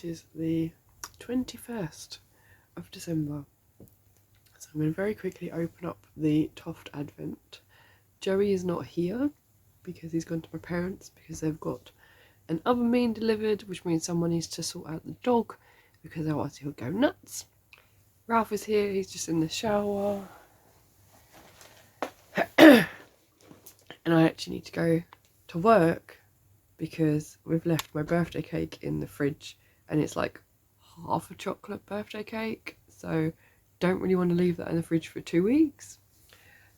It is the 21st of December. So I'm going to very quickly open up the TOFT Advent. Joey is not here because he's gone to my parents because they've got an oven being delivered, which means someone needs to sort out the dog because otherwise he'll go nuts. Ralph is here, he's just in the shower. And I actually need to go to work because we've left my birthday cake in the fridge and it's like half a chocolate birthday cake, so don't really want to leave that in the fridge for 2 weeks.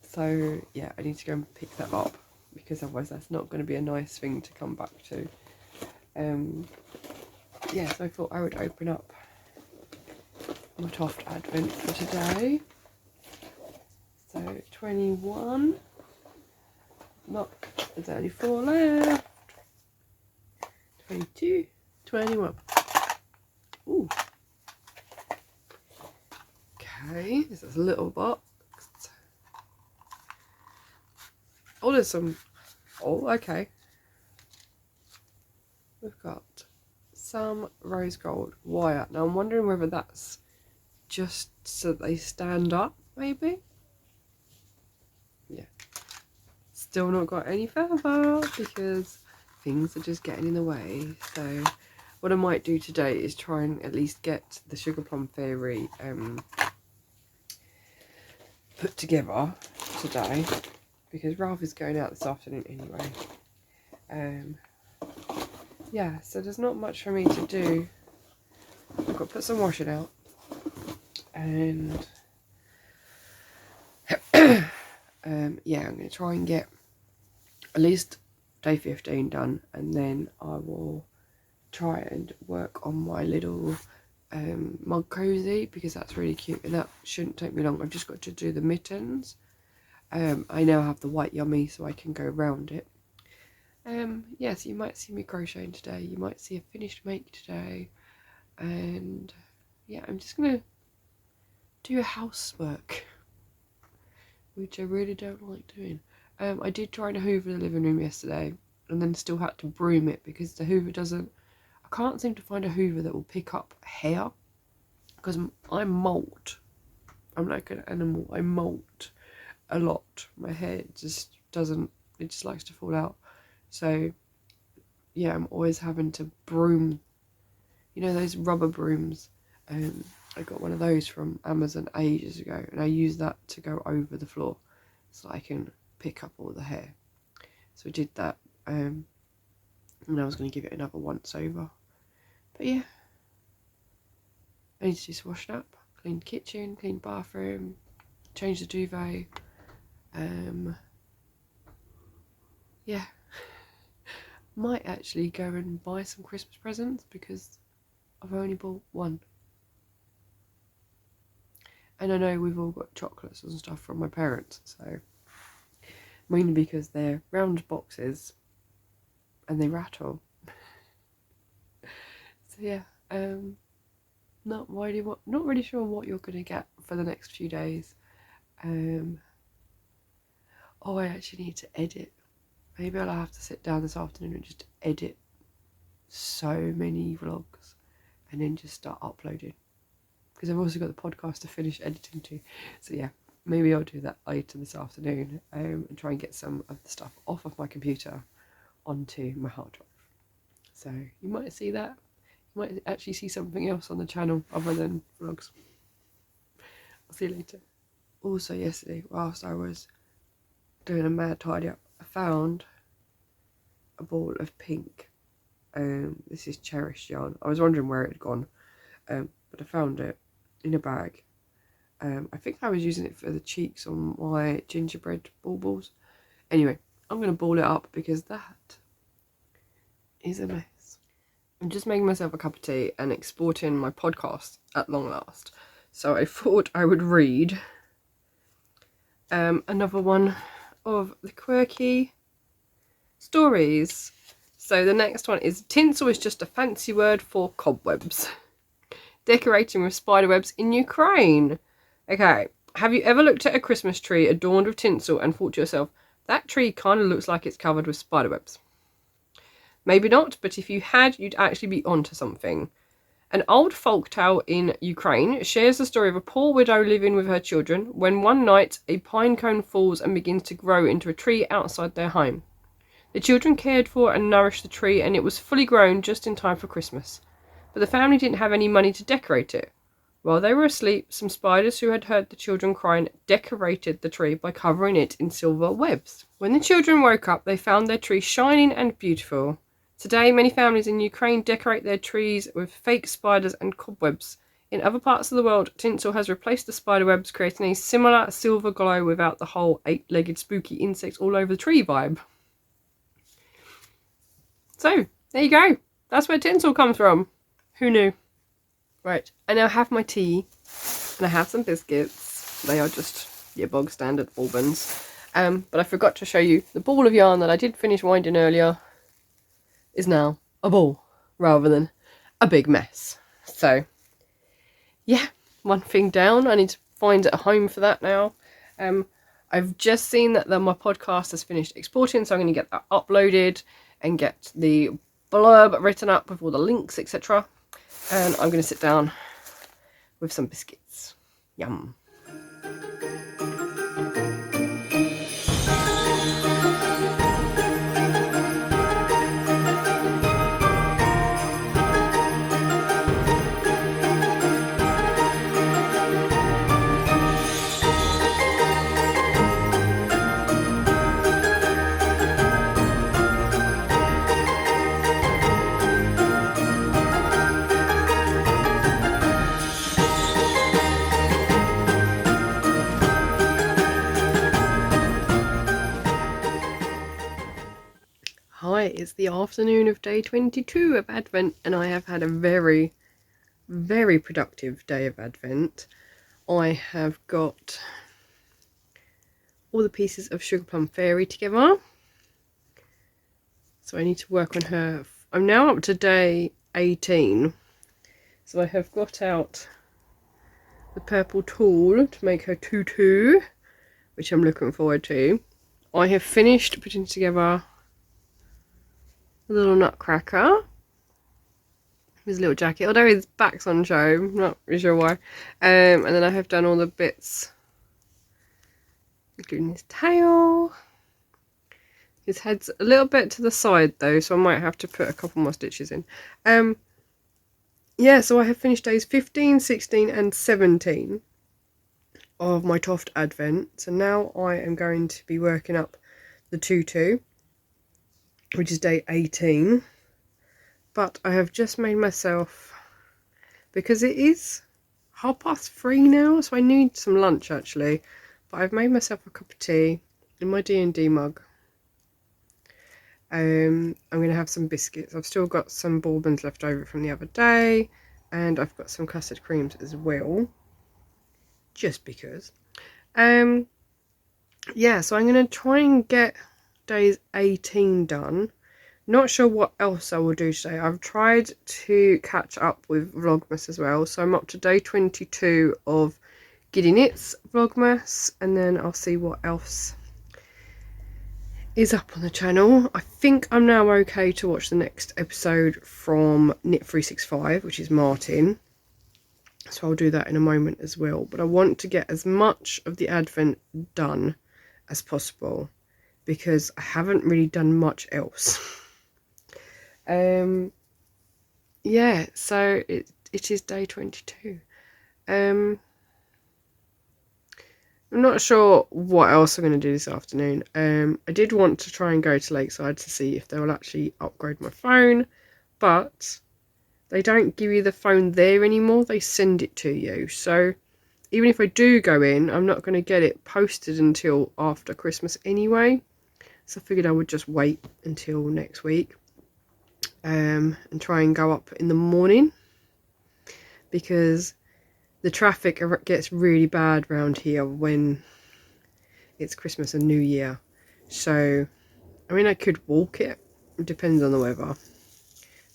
So yeah, I need to go and pick that up because otherwise that's not going to be a nice thing to come back to. Yeah, so I thought I would open up my TOFT Advent for today. So 21, there's only 4 left. 22, 21. Ooh. Okay, this is a little box. Oh, there's some. Oh, okay. We've got some rose gold wire. Now I'm wondering whether that's just so they stand up, maybe? Yeah. Still not got any further because things are just getting in the way. So what I might do today is try and at least get the Sugar Plum Fairy put together today because Ralph is going out this afternoon anyway. Yeah, so there's not much for me to do. I've got to put some washing out and yeah, I'm going to try and get at least day 15 done, and then I will try and work on my little mug cozy because that's really cute and that shouldn't take me long. I've just got to do the mittens. I now have the white yummy so I can go around it. Yes, you might see me crocheting today, you might see a finished make today, and yeah, I'm just gonna do housework, which I really don't like doing. I did try to hoover the living room yesterday and then still had to broom it because the hoover doesn't, I can't seem to find a hoover that will pick up hair because I molt. I'm like an animal, I molt a lot. My hair just doesn't, it just likes to fall out. So yeah, I'm always having to broom, you know, those rubber brooms. I got one of those from Amazon ages ago and I use that to go over the floor so I can pick up all the hair. So I did that, and I was going to give it another once over. But yeah, I need to just wash up, clean the kitchen, clean the bathroom, change the duvet. Yeah, might actually go and buy some Christmas presents because I've only bought one. And I know we've all got chocolates and stuff from my parents, so mainly because they're round boxes and they rattle. So yeah, not really sure what you're gonna get for the next few days. Oh, I actually need to edit. Maybe I'll have to sit down this afternoon and just edit so many vlogs and then just start uploading. Because I've also got the podcast to finish editing too. So yeah, maybe I'll do that later this afternoon and try and get some of the stuff off of my computer onto my hard drive. So you might see that. You might actually see something else on the channel other than vlogs. I'll see you later. Also yesterday, whilst I was doing a mad tidy up, I found a ball of pink. This is cherished yarn. I was wondering where it had gone, but I found it in a bag. I think I was using it for the cheeks on my gingerbread baubles. Anyway, I'm going to ball it up because that is a mess. I'm just making myself a cup of tea and exporting my podcast at long last. So I thought I would read another one of the quirky stories. So the next one is tinsel is just a fancy word for cobwebs. Decorating with spiderwebs in Ukraine. Okay, have you ever looked at a Christmas tree adorned with tinsel and thought to yourself, that tree kind of looks like it's covered with spiderwebs? Maybe not, but if you had, you'd actually be onto something. An old folk tale in Ukraine shares the story of a poor widow living with her children when one night a pine cone falls and begins to grow into a tree outside their home. The children cared for and nourished the tree, and it was fully grown just in time for Christmas. But the family didn't have any money to decorate it. While they were asleep, some spiders who had heard the children crying decorated the tree by covering it in silver webs. When the children woke up, they found their tree shining and beautiful. Today, many families in Ukraine decorate their trees with fake spiders and cobwebs. In other parts of the world, tinsel has replaced the spider webs, creating a similar silver glow without the whole eight-legged spooky insects all over the tree vibe. So, there you go. That's where tinsel comes from. Who knew? Right, I now have my tea, and I have some biscuits. They are just your bog standard Albans. But I forgot to show you the ball of yarn that I did finish winding earlier is now a ball rather than a big mess. So, yeah, one thing down. I need to find a home for that now. I've just seen that my podcast has finished exporting, so I'm going to get that uploaded and get the blurb written up with all the links, etc. And I'm going to sit down with some biscuits. Yum. Hi, it's the afternoon of day 22 of Advent, and I have had a very, very productive day of Advent. I have got all the pieces of Sugar Plum Fairy together, so I need to work on her. I'm now up to day 18, so I have got out the purple tulle to make her tutu, which I'm looking forward to. I have finished putting together a little nutcracker, his little jacket, although his back's on show, I'm not really sure why. And then I have done all the bits, including his tail. His head's a little bit to the side though, so I might have to put a couple more stitches in. Yeah, so I have finished days 15, 16 and 17 of my TOFT Advent. So now I am going to be working up the tutu, which is day 18. But I have just made myself, because it is 3:30 now, so I need some lunch actually. But I've made myself a cup of tea in my D&D mug. I'm going to have some biscuits. I've still got some bourbons left over from the other day, and I've got some custard creams as well, just because. Yeah, so I'm going to try and get days 18 done. Not sure what else I will do today. I've tried to catch up with Vlogmas as well, so I'm up to day 22 of Giddy Knits Vlogmas, and then I'll see what else is up on the channel. I think I'm now okay to watch the next episode from Knit 365, which is Martin, so I'll do that in a moment as well. But I want to get as much of the Advent done as possible, because I haven't really done much else. Yeah, so it is day 22. I'm not sure what else I'm going to do this afternoon. I did want to try and go to Lakeside to see if they will actually upgrade my phone, but they don't give you the phone there anymore, they send it to you. So even if I do go in, I'm not going to get it posted until after Christmas anyway. So I figured I would just wait until next week. And try and go up in the morning, because the traffic gets really bad around here when it's Christmas and New Year. So, I mean, I could walk it. It depends on the weather.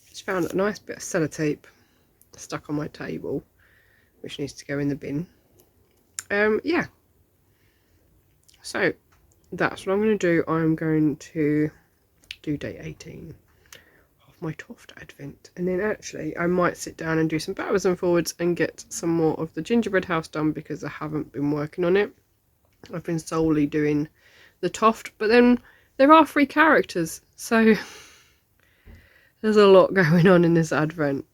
Just found a nice bit of sellotape stuck on my table, which needs to go in the bin. Yeah. So, that's what I'm going to do. I'm going to do day 18 of my TOFT Advent. And then actually I might sit down and do some backwards and forwards and get some more of the gingerbread house done, because I haven't been working on it. I've been solely doing the TOFT, but then there are 3 characters, so there's a lot going on in this Advent.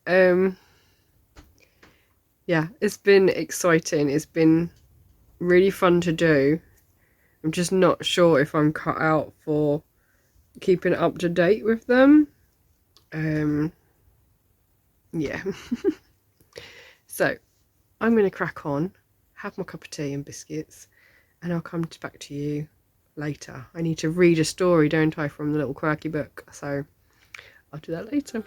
Yeah, it's been exciting. It's been really fun to do. I'm just not sure if I'm cut out for keeping up to date with them. Yeah. So I'm going to crack on, have my cup of tea and biscuits, and I'll come back to you later. I need to read a story, don't I, from the little quirky book, so I'll do that later.